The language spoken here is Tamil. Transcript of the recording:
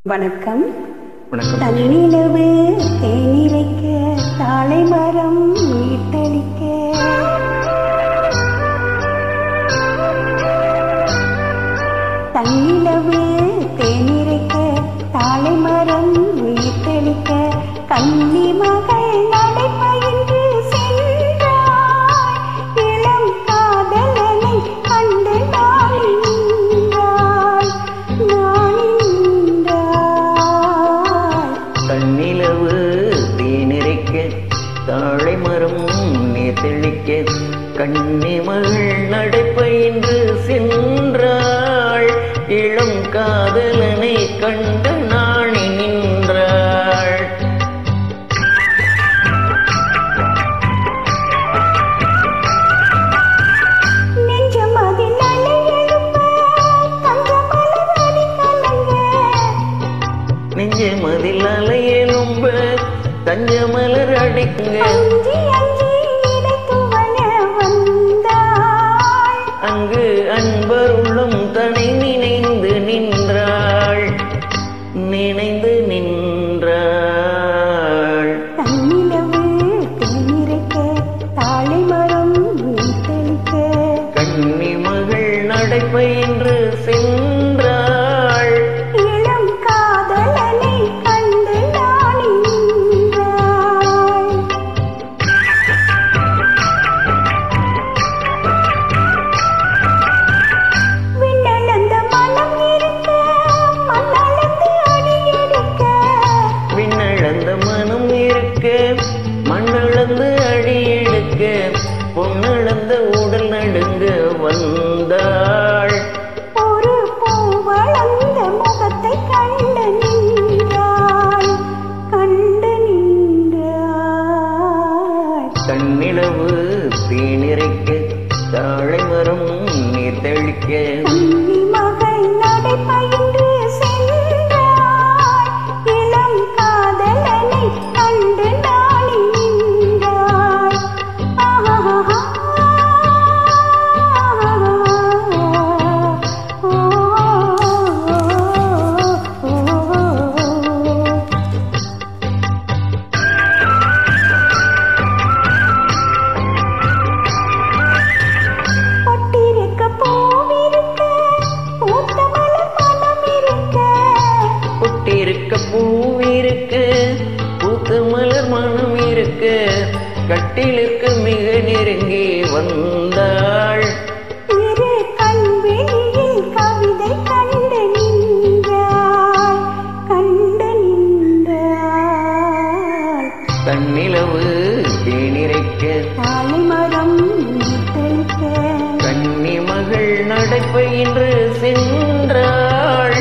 வணக்கம். வணக்கம். தன்னிலவு தேனிரைக்க தாழை மரம் மீட்டளிக்க தன்னிலவு தேனிரைக்க தாழை மரம் மீட்டளிக்க கன்னி மகள் நடைபயின்று சென்றாய் இளம் காதலனை கண்டு தன்னிலவு தேனிரைக்க தாழை மரம் நீர் தெளிக்க கன்னி மகள் நடைபயின்று சென்றாள் இளம் காதலனை கண்டு நாணி நின்றாள். நெஞ்சமதில் அலையெழும்ப தஞ்சமலர் அடிக்குங்க அங்கு அன்பர் உள்ளம் தனை நினைந்து நின்றாள் நினைந்து நின்றாள். தன்னிலவு தேனிரைக்க தாழை மரம் மீட்டளிக்க கன்னி மகள் நடைபயின்று சென்றாள் இளம் காதலனை கண்டு நாணி நின்றாள். விண்ணளந்த மனம் இருக்க மண்ணளந்து அடியெடுக்க விண்ணளந்த மனம் இருக்க மண்ணளந்து அடியெடுக்க பொன்னளந்த உடல் நடுங்க வந்தாள். ஒரு பூவளந்த முகத்தை கண்டு நின்றாள் கண்டு நின்றாள். தன்னிலவு தேனிரைக்க தாழை மரம் நீர் தெளிக்க கன்னி மகள் நடைபயின்று சென்றாள் இளம் காதலனை கண்டு நாணி நின்றாள். ஆஹா பொட்டிருக்க பூவிருக்க பூத்த மலர் மனம் இருக்க பொட்டிருக்க பூவிருக்க பூத்த மலர் மனம் இருக்க கட்டிலுக்கு மிக நெருங்கி வந்தாள். இரு கண்வெளியில் கவிதை கண்டு நின்றாள் கண்டு நின்றாள். தன்னிலவு தேனிரைக்க தாழை மரம் மீட்டளிக்க கன்னி மகள் நடைபயின்று சென்றாள்